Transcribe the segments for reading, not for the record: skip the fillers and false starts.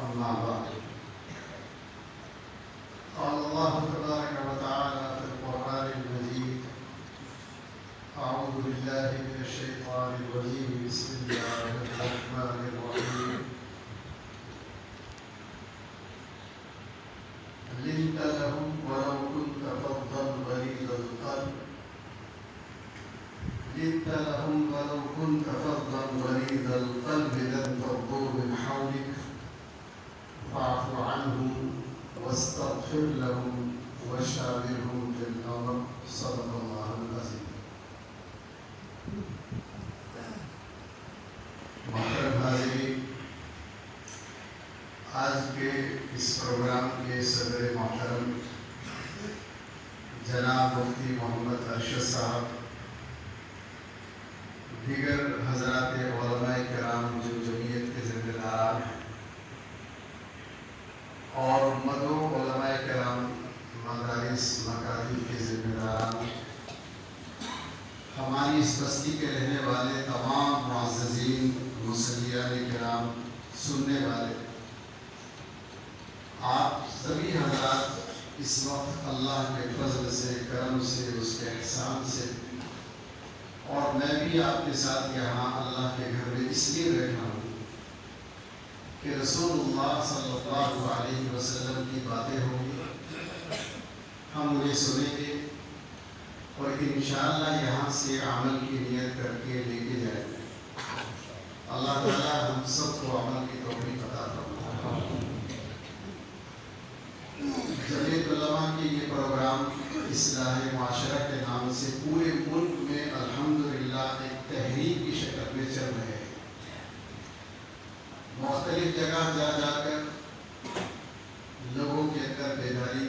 أما بعد قال الله تبارك وتعالى في القرآن المجيد أعوذ بالله من الشيطان الرجيم بسم الله الرحمن الرحيم لنت لهم ولو كنت فظا غليظ القلب لنت لهم ولو كنت فظا غليظ القلب لانفضوا من حولك فاعف عنهم واستغفر لهم وشاورهم في الأمر صدق الله العظيم. محترم حاضرین، آج کے اس پروگرام کے صدر محترم جناب مفتی محمد ارشد صاحب، دیگر حضرات علماء کرام جو جمعیت کے ذمہ دار ہیں، اور مدعو علماء کرام مدارس مکاتب کے ذمہ داران، ہماری اس بستی کے رہنے والے تمام معززین مصلیان کرام، سننے والے، آپ سبھی حضرات اس وقت اللہ کے فضل سے، کرم سے، اس کے احسان سے، اور میں بھی آپ کے ساتھ یہاں اللہ کے گھر میں اس لیے بیٹھا ہوں کہ رسول اللہ صلی اللہ علیہ وسلم کی باتیں ہوں گی، ہم انہیں سنیں گے اور انشاءاللہ یہاں سے عمل کی نیت کر کے لے کے جائیں گے۔ اللہ تعالیٰ ہم سب کو عمل کی توفیق عطا فرمائے۔ جمعیت علماء کے یہ پروگرام اصلاح معاشرہ کے نام سے پورے ملک میں الحمدللہ ایک تحریک کی شکل میں چل رہے ہیں۔ مختلف جگہ جا جا کر لوگوں کے اندر بیداری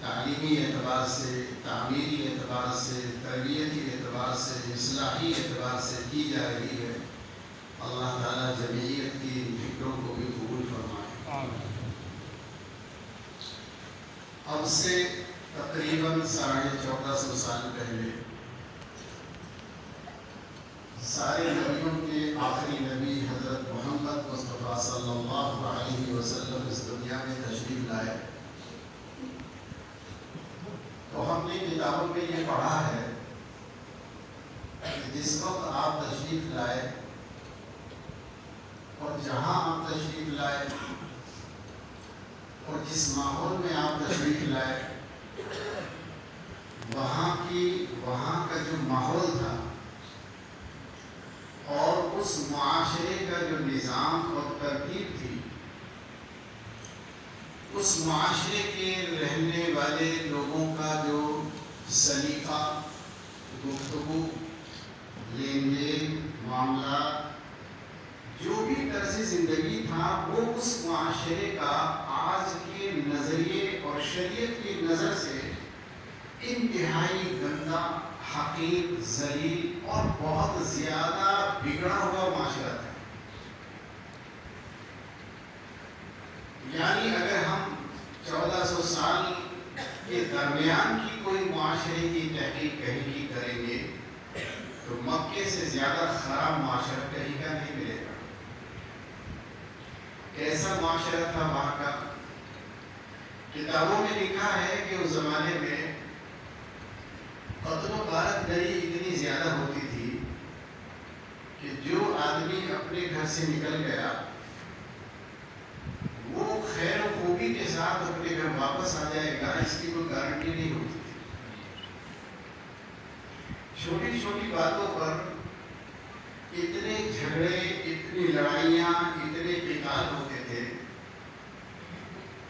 تعلیمی اعتبار سے، تعمیری اعتبار سے، تربیتی اعتبار سے، اصلاحی اعتبار سے کی جا رہی ہے۔ اللہ تعالیٰ جمعیت کی فکروں کو بھی قبول فرمائے۔ اب سے تقریباً 1450 سال پہلے سارے نبیوں کے آخری نبی حضرت محمد مصطفیٰ صلی اللہ علیہ وسلم اس دنیا میں تشریف لائے، تو ہم نے کتابوں میں یہ پڑھا ہے کہ جس وقت آپ تشریف لائے اور جہاں آپ تشریف لائے اور جس ماحول میں آپ تشریف لائے، وہاں کا جو ماحول تھا اور اس معاشرے کا جو نظام اور ترتیب تھی، اس معاشرے کے رہنے والے لوگوں کا جو سلیقہ، گفتگو، لین دین، معاملات، جو بھی طرز زندگی تھا، وہ اس معاشرے کا آج کے نظریے اور شریعت کی نظر سے انتہائی گندا، حقیر، ذلیل اور بہت زیادہ بگڑا ہوا معاشرہ تھا۔ یعنی اگر ہم 1400 سال کے درمیان کی کوئی معاشرے کی تحقیق کہیں کی کریں گے تو مکے سے زیادہ خراب معاشرہ کہیں کا نہیں ملے گا۔ کیسا معاشرہ تھا وہاں کا؟ کتابوں میں لکھا ہے کہ اس زمانے میں قتل و غارت گری اتنی زیادہ ہوتی تھی کہ جو آدمی اپنے گھر سے نکل گیا وہ خیر و خوبی کے ساتھ اپنے گھر واپس آ جائے گا، اس کی کوئی گارنٹی نہیں ہوتی تھی۔ چھوٹی چھوٹی باتوں پر اتنے جھگڑے، اتنی لڑائیاں، اتنے قتال ہوتے تھے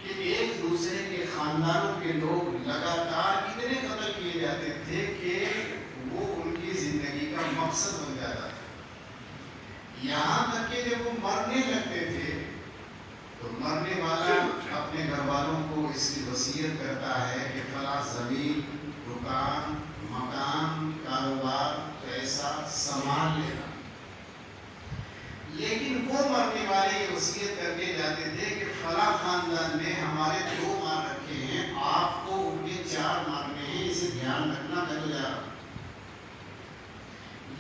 کہ ایک دوسرے کے خاندانوں کے لوگ لگاتار اتنے قتل کیے جاتے تھے کہ وہ ان کی زندگی کا مقصد بن جاتا تھا۔ یہاں تک کہ جب وہ مرنے لگتے تھے تو مرنے والا اپنے گھر والوں کو اس کی وصیت کرتا ہے کہ فلاں زمین، دکان، مکان، کاروبار، پیسہ سنبھال لینا۔ لیکن وہ مرنے والے یہ وصیت کر کے جاتے تھے کہ فلاں خاندان نے ہمارے 2 مار رکھے ہیں، آپ کو ان کے 4 مارنے ہیں، اسے دھیان رکھنا، میں تو جا رہا ہوں۔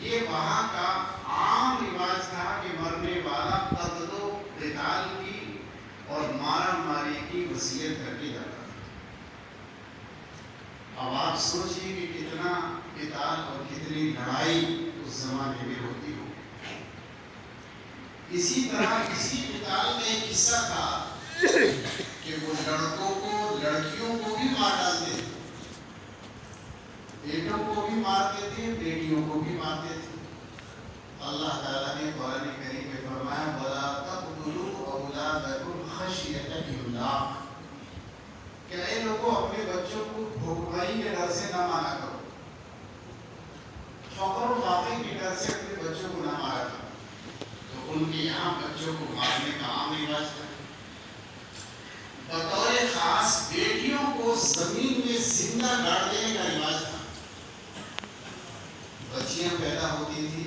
یہ وہاں کا عام رواج تھا کہ مرنے والا قتل و قتال کی اور مارا ماری کی وصیت کر کے جاتا تھا۔ اب آپ سوچئے کہ کتنا قتال اور کتنی لڑائی اس زمانے میں ہوتی ہو۔ اسی طرح اسی قتال میں ایک قصہ تھا کہ وہ لڑکوں کو لڑکیوں کو بھی مار ڈالتے تھے، بیٹوں کو بھی مارتے تھے، بیٹیوں کو بھی مارتے تھے۔ اللہ تعالیٰ نے قرآن کریم میں فرمایا وَلَا تَقْتُلُوا أَوْلَادَكُمْ خَشْيَةَ إِمْلَاقٍ کہ اے لوگوں اپنے بچوں کو بھوکمری کے ڈر سے نہ مارا کرو، فقر و فاقے کے ڈر سے اپنے بچوں کو نہ مارا کرو۔ تو ان کے یہاں بچوں کو مارنے کا عام رواج تھا۔ بطور خاص بیٹیوں کو زمین میں زندہ گاڑ دینے کا رواج تھا۔ بچیاں پیدا ہوتی تھی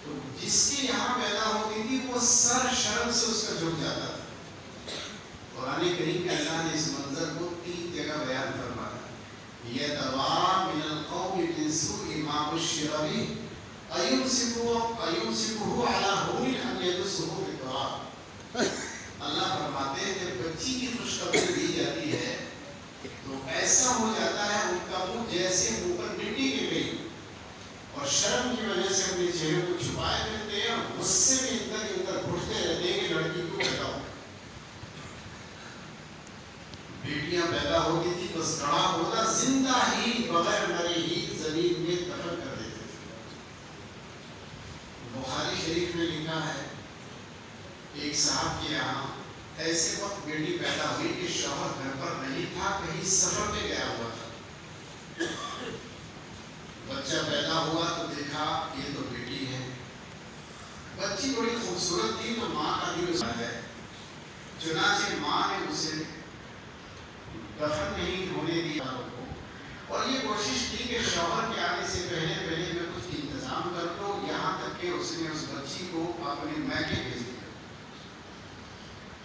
تو جس کے یہاں پیدا ہوتی تھی وہ سر شرم سے اس کا جھک جاتا تھا۔ قرآن کریم کے اللہ نے اس منظر کو 3 جگہ بیان فرمایا، یَتَوَارَىٰ مِنَ الْقَوْمِ مِن سُوءِ مَا بُشِّرَ بِهِ أَيُمْسِكُهُ عَلَىٰ هُونٍ أَمْ يَدُسُّهُ فِي التُّرَابِ۔ اللہ فرماتے ہیں جب بچی کی خوشخبری دی جاتی ہے تو ایسا ہو جاتا ہے ان کا منہ جیسے منہ پر مٹی گر گئی، اور شرم کی وجہ سے اپنے چہرے کو چھپائے رہتے ہیں اور غصے میں ادھر ادھر گھٹتے رہتے ہیں کہ لڑکی کو پیدا ہو۔ بیٹیاں پیدا ہوتی تھی بس گڑھا ہوتا زندہ ہی بغیر مرے ہی زمین میں دفن کر دیتے تھے۔ بخاری شریف میں لکھا ہے ایک صاحب کے یہاں ایسے وقت بیٹی پیدا ہوئی کہ شوہر گھر پر نہیں تھا، کہیں سفر میں گیا ہوا تھا۔ بچہ پیدا ہوا تو دیکھا یہ تو بیٹی ہے، بچی بڑی خوبصورت تھی تو ماں کا دل اس میں ہے، چنانچہ ماں نے اسے دفن نہیں ہونے دیا اور یہ کوشش کی کہ شوہر کے آنے سے پہلے میں کچھ انتظام کر دو، یہاں تک کہ اس نے اس بچی کو اپنے میکے بھیج دیا۔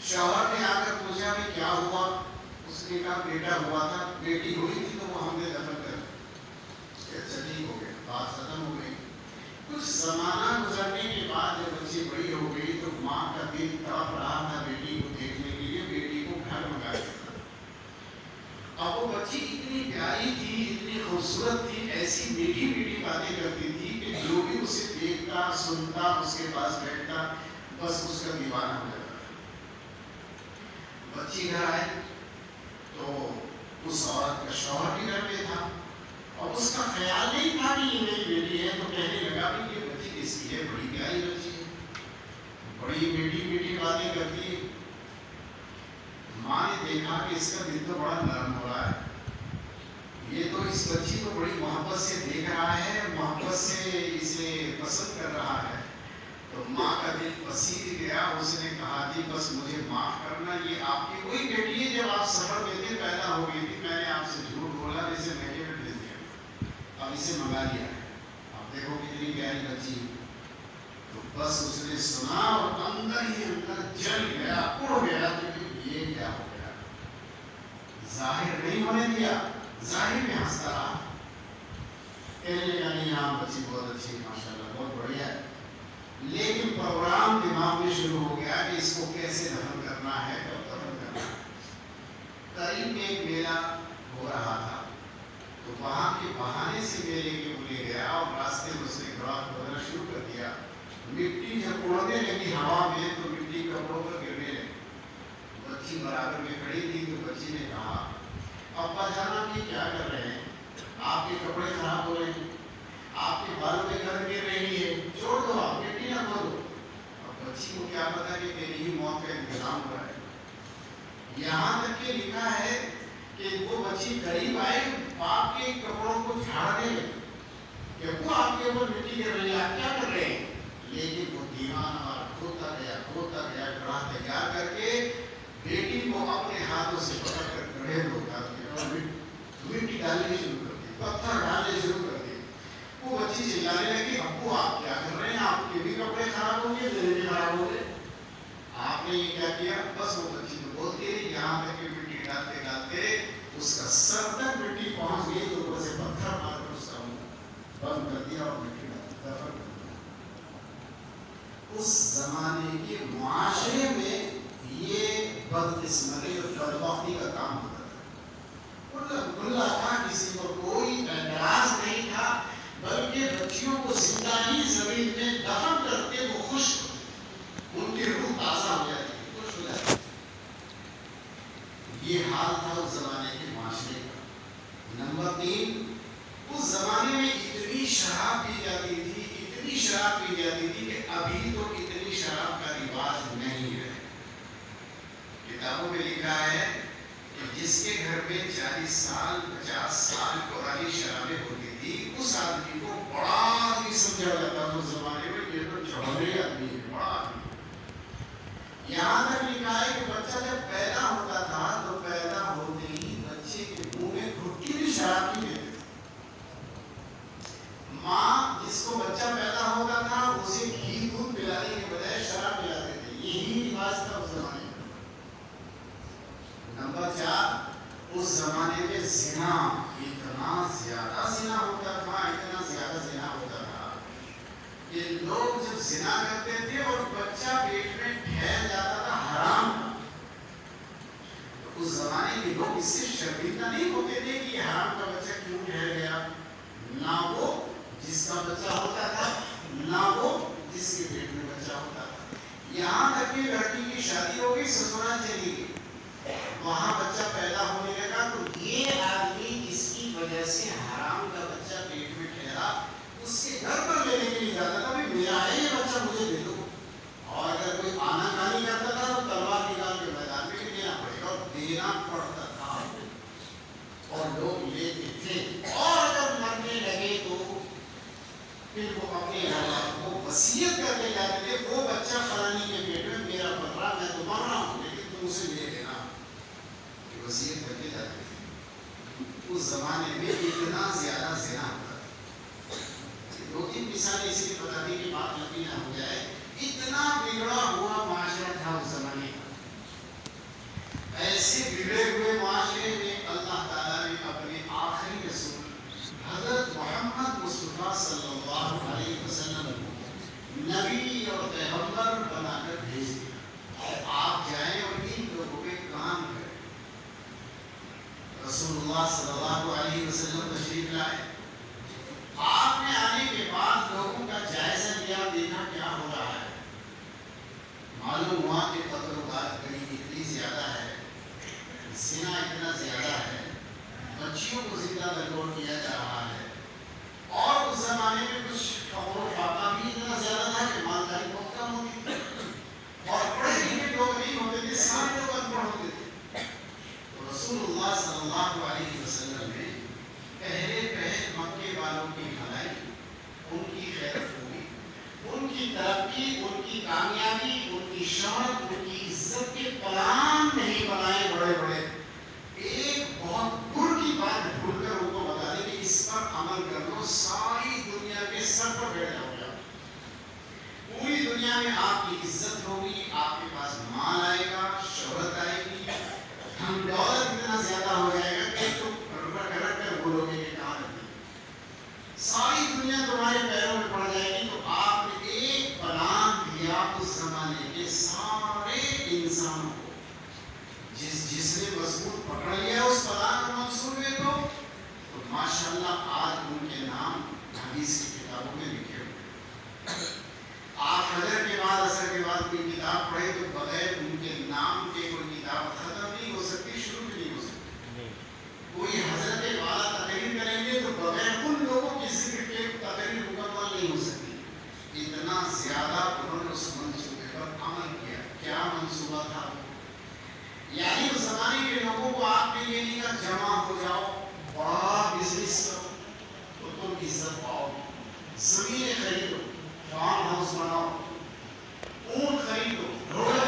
شوہر نے آ کر پوچھا کہ کیا ہوا؟ اس نے کہا بیٹا ہوا تھا، بیٹی ہوئی تھی تو وہ ہم نے دفن کر دیا۔ اچھا ٹھیک ہو گیا، بات ختم ہو گئی۔ کچھ زمانہ گزرنے کے بعد جب بچی بڑی ہو گئی تو ماں کا دل تڑپ رہا تھا بیٹی کو دیکھنے کے لیے، بیٹی کو گھر منگا دیا۔ اب وہ بچی اتنی پیاری تھی، اتنی خوبصورت تھی، ایسی میٹھی میٹھی باتیں کرتی تھی کہ جو بھی اسے دیکھتا سنتا اس کے پاس بیٹھتا بس اس کا دیوانہ ہو جاتا۔ بچی گھر آئے تو اس عورت کا شوہر بھی گھر پہ تھا، اور اس کا خیال نہیں تھا کہ یہ میری بیٹی ہے، تو کہنے لگا کہ یہ بچی کس کی ہے؟ بڑی پیاری بچی ہے، بڑی میٹھی میٹھی باتیں کرتی ہے۔ ماں نے دیکھا کہ اس کا دل تو بڑا نرم ہو رہا ہے، یہ تو اس بچی کو بڑی محبت سے دیکھ رہا ہے، محبت سے اسے پسند کر رہا ہے، تو ماں کا دل پسند گیا۔ اس نے کہا جی بس مجھے معاف کرنا، یہ آپ کی وہی بیٹی ہے جب آپ سفر میں تھے پیدا ہو گئی تھی، میں نے آپ سے جھوٹ بولا، اسے میکے میں بھیج دیا، اب اسے منگا لیا ہے، اب دیکھو کتنی پیاری بچی۔ تو بس اس نے سنا اور اندر ہی اندر جل گیا، اڑ گیا کہ یہ کیا ہو گیا۔ ظاہر نہیں ہونے دیا، ظاہر میں ہنستا رہا، کہنے لگا نہیں ہاں بچی بہت اچھی ہے، ماشاءاللہ بہت بڑھیا ہے، لیکن پروگرام دماغ میں شروع ہو گیا کہ اس کو کیسے دفن کرنا ہے، کب دفن کرنا ہے۔ قریب میں ایک میلہ ہو رہا تھا تو وہاں کے بہانے سے میلے کے لے گیا اور راستے میں اس نے خوراک وغیرہ شروع کر دیا۔ مٹی جب اڑنے لگی ہوا میں تو مٹی کپڑوں پر گرنے لگی۔ بچی برابر میں کھڑی تھی تو بچی نے کہا ابا جان آپ یہ کیا کر رہے ہیں؟ آپ کے کپڑے خراب ہو رہے ہیں، آپ کے بالوں میں گرد گر رہی ہے، چھوڑ دو، آپ مٹی نہ کھودو۔ اب بچی کو کیا پتا کہ تیری ہی موت کا انتظام ہو رہا ہے۔ یہاں تک کہ لکھا ہے کہ وہ بچی قریب آئے، باپ کے کپڑوں کو جھاڑنے لگی کہ وہ آپ کے اوپر مٹی گر رہی ہے، آپ کیا کر رہے ہیں؟ لیکن وہ دیوانہ اور کھوتا گیا گڑھا تیار کر کے بیٹی کو اپنے ہاتھوں سے پکڑ کر گڑھے میں اتار دیا اور مٹی ڈالنے شروع کر دی، پتھر ڈالنے شروع کر دیے۔ وہ بچی چلانے لگی ابو آپ کیا کر رہے ہیں؟ آپ کے بھی کپڑے خراب ہوں گے، میرے بھی خراب ہو گئے، آپ نے یہ کیا کیا؟ بس وہ بچی کو بولتی رہی، یہاں تک کہ مٹی ڈالتے ڈالتے اس کا سر تک مٹی پہنچ گئی تو اوپر سے پتھر مار کر اس کا منہ بند کر دیا اور مٹی ڈال دفن کر دیا۔ اس زمانے کے معاشرے میں یہ بدقسمتی اور بدبختی کا کام ہوتا تھا. کھلا تھا, کسی کو کوئی اعتراض نہیں تھا, بلکہ بچیوں کو زندہ ہی زمین میں دفن کرتے وہ خوش ہوتے, ان کی روح تازہ ہو جاتی تھی, خوش ہو جاتی. یہ حال تھا اس زمانے کے معاشرے کا. نمبر 3, اس زمانے میں اتنی شراب پی جاتی تھی, اتنی شراب پی جاتی تھی کہ ابھی تو اتنی شراب کا رواج نہیں ہے. کتابوں میں لکھا ہے کہ جس کے گھر میں 40 سال 50 سال پرانی شرابیں ہوتی تھی, اس آدمی کو بڑا آدمی سمجھا جاتا تھا اس زمانے میں, یہ تو جوہری آدمی ہے, بڑا آدمی. یہاں تک لکھا ہے کہ بچہ جب پیدا ہوتا تھا تو پیدا ہوتے ہی بچے کے منہ میں گھٹی بھی شراب کی دیتے تھے. ماں جس کو بچہ پیدا ہوتا تھا اسے گھی دودھ پلانے کے بجائے شراب پلاتے تھے. یہی رواج تھا اس زمانے میں. نمبر 4, اس زمانے میں زنا, اتنا زیادہ زنا ہوتا تھا, اتنا زیادہ زنا ہوتا تھا کہ لوگ جب زنا کرتے تھے اور بچہ پیٹ میں ٹھہر جاتا تھا حرام کا, تو اس زمانے کے لوگ اس سے شرمندہ نہیں ہوتے تھے کہ یہ حرام کا بچہ کیوں ٹھہر گیا. نہ وہ جس کا بچہ ہوتا تھا, نہ وہ جس کے پیٹ میں بچہ ہوتا تھا. یہاں تک کہ لڑکی کی شادی ہو گئی, سسرال چلی گئی, وہاں بچہ پیدا ہونے لگا, تو یہ آدمی جس کی وجہ سے حرام کا بچہ پیٹ میں ٹھہرا, اس کے گھر پر لینے کے لیے جاتا تھا, بھائی میرا ہے یہ بچہ, مجھے دے دو. اور اگر کوئی آنا کانی کرتا تھا تو تلوار نکال کے میدان میں دینا پڑے گا, اور دینا پڑتا تھا, اور لوگ لیتے تھے. اور اگر مرنے لگے تو پھر وہ اپنے اولاد کو وصیت کر کے جاتے تھے, وہ بچہ فلانی کے پیٹ میں میرا پل رہا, میں تو مر رہا ہوں, لیکن تم اسے لے لینا, یہ وصیت کر کے جاتے تھے. اس زمانے میں اتنا زیادہ زنا ہوتا تھا. 2-3 مثالیں اسی لیے بتا دی کہ بات لمبی نہ ہو جائے. اتنا بگڑا ہوا معاشرہ تھا اس زمانے کا. ایسے بگڑے ہوئے معاشرے میں اللہ تعالیٰ نے اپنے آخری رسول حضرت محمد مصطفیٰ صلی اللہ علیہ وسلم کو نبی اور پیغمبر بنا کر بھیج دیا. آپ جائیں اور ان لوگوں پہ کام کریں. رسول اللہ صلی اللہ علیہ وسلم تشریف لائے. آپ نے آنے کے بعد لوگوں کا جائزہ لیا, دیکھا کیا ہو رہا ہے. معلوم ہوا کہ قتل و غارت اتنی زیادہ ہے, زنا اتنا زیادہ ہے, بچیوں کو زندہ درگور کیا جا رہا ہے, اور اس زمانے میں کچھ فقر و فاقہ بھی اتنا زیادہ تھا کہ مالداری بہت کم ہوتی تھی, اور پڑھے لکھے لوگ نہیں ہوتے تھے, سارے لوگ ان پڑھ ہوتے تھے. تو رسول اللہ صلی اللہ علیہ وسلم نے پہلے مکے والوں کی بھلائی, ان کی خیر خوبی, ان کی ترقی, ان کی کامیابی, ان کی شہرت, ان کی عزت کے پلان نہیں بنائے بڑے بڑے. ایک بہت گر کی بات بھول کر ان کو بتا دیں کہ اس پر عمل کر لو, ساری دنیا کے سر پر بیٹھ جاؤ گے. پوری دنیا میں آپ کی عزت ہوگی, آپ کے پاس مال آئے گا, شہرت آئے گی, ہم دولت اتنا زیادہ ہو جائے گا کہ تم رکھ کر بولو گے کہ کہاں رکھیں. ساری دنیا تمہارے پیروں میں پڑ جائے گی. تو آپ نے ایک پلان دیا اس زمانے کے سارے انسانوں کو, جس نے مضبوط پکڑ لیا اس پلان اور منصوبے کو, تو ماشاءاللہ آج ان کے نام حدیث کی کتابوں میں لکھے ہوئے. آپ فجر کے بعد عصر کے بعد کوئی کتاب پڑھے تو بغیر ان کے نام کے کوئی کتاب ختم نہیں ہو سکتی, شروع بھی نہیں ہو سکتی. کوئی حضرت والا تقریر کریں گے تو بغیر ان لوگوں کی ذکر کے تقریر مکمل نہیں ہو سکتی. اتنا زیادہ انہوں نے اس منصوبے پر عمل کیا. کیا منصوبہ تھا؟ یعنی اس زمانے کے لوگوں کو آپ نے یہ نہیں کہا جمع ہو جاؤ, بڑا بزنس کرو تو تم عزت پاؤ, زمینیں خریدو, فارم ہاؤس بناؤ, اونٹ خریدو, گھوڑا